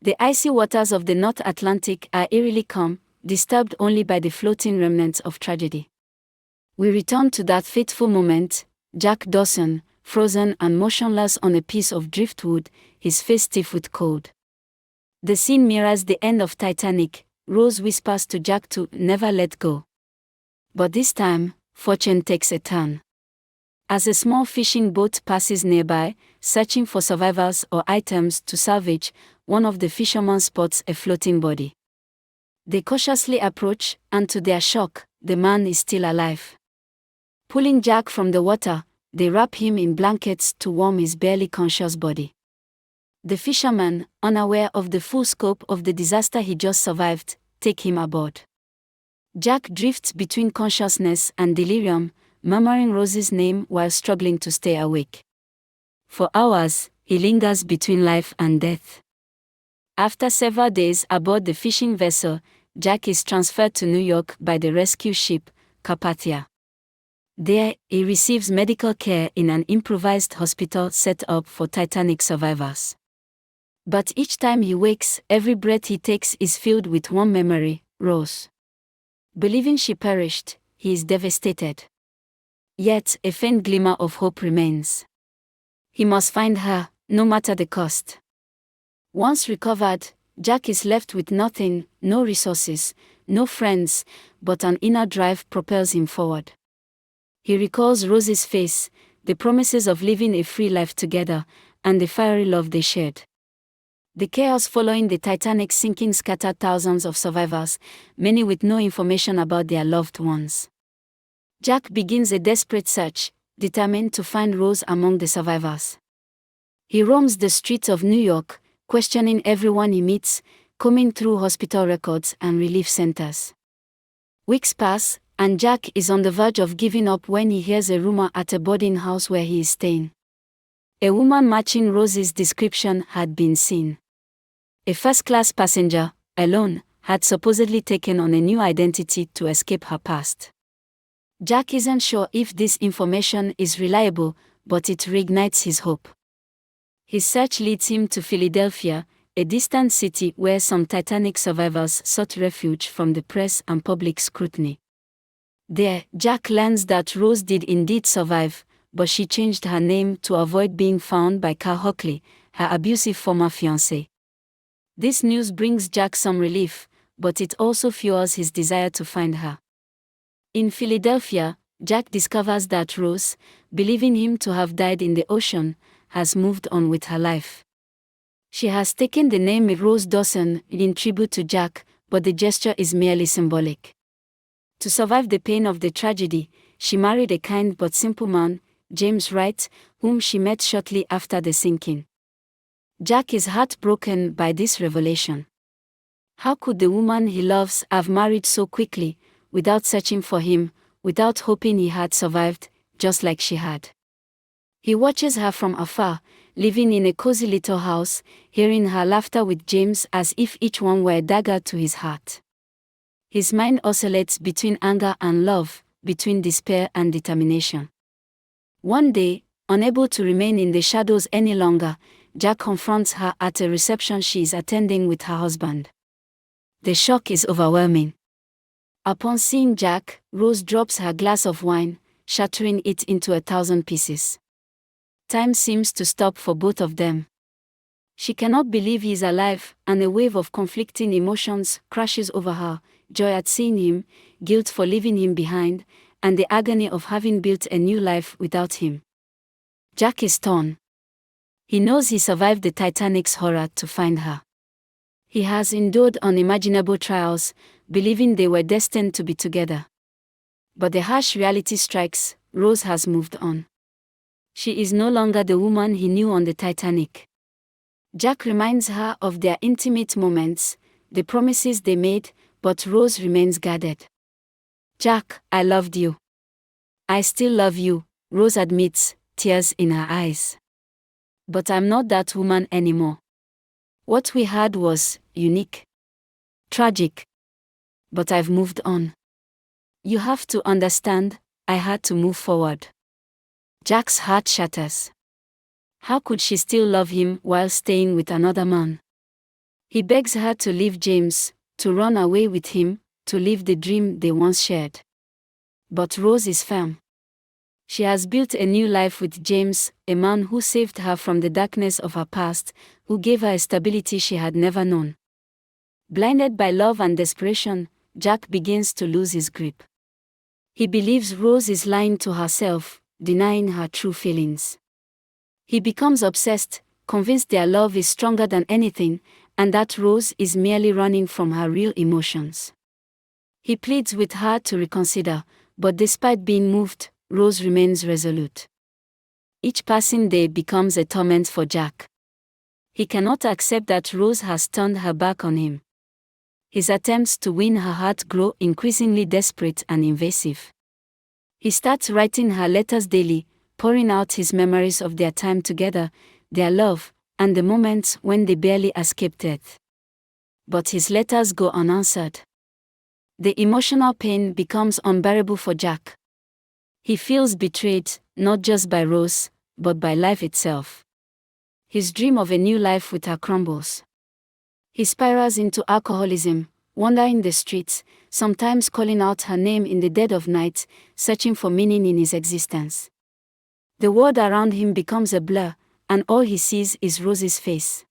The icy waters of the North Atlantic are eerily calm, disturbed only by the floating remnants of tragedy. We return to that fateful moment, Jack Dawson, frozen and motionless on a piece of driftwood, his face stiff with cold. The scene mirrors the end of Titanic. Rose whispers to Jack to never let go. But this time, fortune takes a turn. As a small fishing boat passes nearby, searching for survivors or items to salvage, one of the fishermen spots a floating body. They cautiously approach, and to their shock, the man is still alive. Pulling Jack from the water, they wrap him in blankets to warm his barely conscious body. The fishermen, unaware of the full scope of the disaster he just survived, take him aboard. Jack drifts between consciousness and delirium, murmuring Rose's name while struggling to stay awake. For hours, he lingers between life and death. After several days aboard the fishing vessel, Jack is transferred to New York by the rescue ship, Carpathia. There, he receives medical care in an improvised hospital set up for Titanic survivors. But each time he wakes, every breath he takes is filled with one memory, Rose. Believing she perished, he is devastated. Yet, a faint glimmer of hope remains. He must find her, no matter the cost. Once recovered, Jack is left with nothing, no resources, no friends, but an inner drive propels him forward. He recalls Rose's face, the promises of living a free life together, and the fiery love they shared. The chaos following the Titanic's sinking scattered thousands of survivors, many with no information about their loved ones. Jack begins a desperate search, determined to find Rose among the survivors. He roams the streets of New York, questioning everyone he meets, combing through hospital records and relief centers. Weeks pass, and Jack is on the verge of giving up when he hears a rumor at a boarding house where he is staying. A woman matching Rose's description had been seen. A first-class passenger, alone, had supposedly taken on a new identity to escape her past. Jack isn't sure if this information is reliable, but it reignites his hope. His search leads him to Philadelphia, a distant city where some Titanic survivors sought refuge from the press and public scrutiny. There, Jack learns that Rose did indeed survive, but she changed her name to avoid being found by Carl Hockley, her abusive former fiancé. This news brings Jack some relief, but it also fuels his desire to find her. In Philadelphia, Jack discovers that Rose, believing him to have died in the ocean, has moved on with her life. She has taken the name Rose Dawson in tribute to Jack, but the gesture is merely symbolic. To survive the pain of the tragedy, she married a kind but simple man, James Wright, whom she met shortly after the sinking. Jack is heartbroken by this revelation. How could the woman he loves have married so quickly, without searching for him, without hoping he had survived, just like she had? He watches her from afar, living in a cozy little house, hearing her laughter with James as if each one were a dagger to his heart. His mind oscillates between anger and love, between despair and determination. One day, unable to remain in the shadows any longer, Jack confronts her at a reception she is attending with her husband. The shock is overwhelming. Upon seeing Jack, Rose drops her glass of wine, shattering it into 1,000 pieces. Time seems to stop for both of them. She cannot believe he is alive, and a wave of conflicting emotions crashes over her: joy at seeing him, guilt for leaving him behind, and the agony of having built a new life without him. Jack is torn. He knows he survived the Titanic's horror to find her. He has endured unimaginable trials, believing they were destined to be together. But the harsh reality strikes: Rose has moved on. She is no longer the woman he knew on the Titanic. Jack reminds her of their intimate moments, the promises they made, but Rose remains guarded. "Jack, I loved you. I still love you," Rose admits, tears in her eyes. "But I'm not that woman anymore. What we had was unique, tragic. But I've moved on. You have to understand, I had to move forward." Jack's heart shatters. How could she still love him while staying with another man? He begs her to leave James, to run away with him, to live the dream they once shared. But Rose is firm. She has built a new life with James, a man who saved her from the darkness of her past, who gave her a stability she had never known. Blinded by love and desperation, Jack begins to lose his grip. He believes Rose is lying to herself, denying her true feelings. He becomes obsessed, convinced their love is stronger than anything, and that Rose is merely running from her real emotions. He pleads with her to reconsider, but despite being moved, Rose remains resolute. Each passing day becomes a torment for Jack. He cannot accept that Rose has turned her back on him. His attempts to win her heart grow increasingly desperate and invasive. He starts writing her letters daily, pouring out his memories of their time together, their love, and the moments when they barely escaped death. But his letters go unanswered. The emotional pain becomes unbearable for Jack. He feels betrayed, not just by Rose, but by life itself. His dream of a new life with her crumbles. He spirals into alcoholism, wandering the streets, sometimes calling out her name in the dead of night, searching for meaning in his existence. The world around him becomes a blur, and all he sees is Rose's face.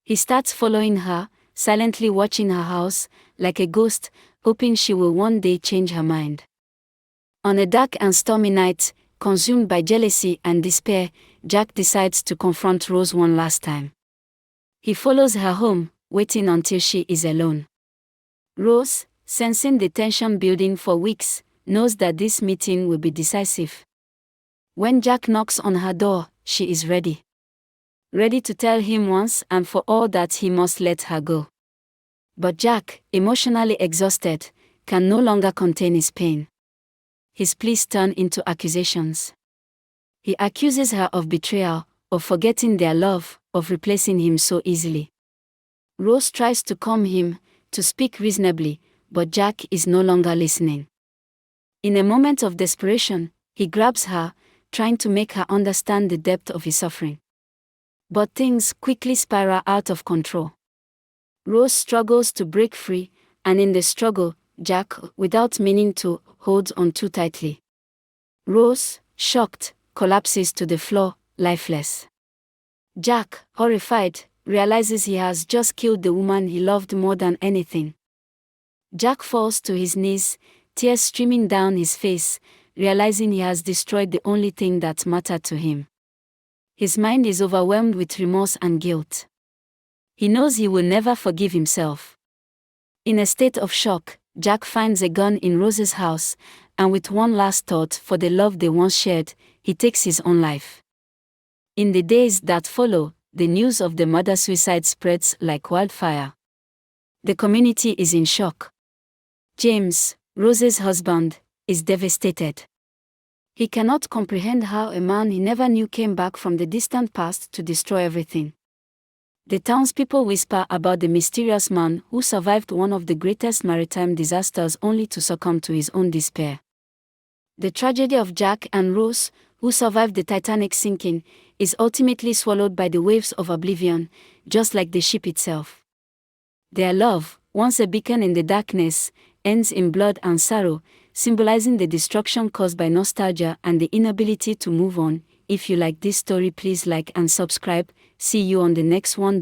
He starts following her, silently watching her house, like a ghost, hoping she will one day change her mind. On a dark and stormy night, consumed by jealousy and despair, Jack decides to confront Rose one last time. He follows her home, waiting until she is alone. Rose, sensing the tension building for weeks, knows that this meeting will be decisive. When Jack knocks on her door, she is ready. Ready to tell him once and for all that he must let her go. But Jack, emotionally exhausted, can no longer contain his pain. His pleas turn into accusations. He accuses her of betrayal, of forgetting their love, of replacing him so easily. Rose tries to calm him, to speak reasonably, but Jack is no longer listening. In a moment of desperation, he grabs her, trying to make her understand the depth of his suffering. But things quickly spiral out of control. Rose struggles to break free, and in the struggle, Jack, without meaning to, holds on too tightly. Rose, shocked, collapses to the floor, lifeless. Jack, horrified, realizes he has just killed the woman he loved more than anything. Jack falls to his knees, tears streaming down his face, realizing he has destroyed the only thing that mattered to him. His mind is overwhelmed with remorse and guilt. He knows he will never forgive himself. In a state of shock, Jack finds a gun in Rose's house, and with one last thought for the love they once shared, he takes his own life. In the days that follow, the news of the murder-suicide spreads like wildfire. The community is in shock. James, Rose's husband, is devastated. He cannot comprehend how a man he never knew came back from the distant past to destroy everything. The townspeople whisper about the mysterious man who survived one of the greatest maritime disasters only to succumb to his own despair. The tragedy of Jack and Rose, who survived the Titanic sinking, is ultimately swallowed by the waves of oblivion, just like the ship itself. Their love, once a beacon in the darkness, ends in blood and sorrow, symbolizing the destruction caused by nostalgia and the inability to move on. If you like this story, please like and subscribe. See you on the next one.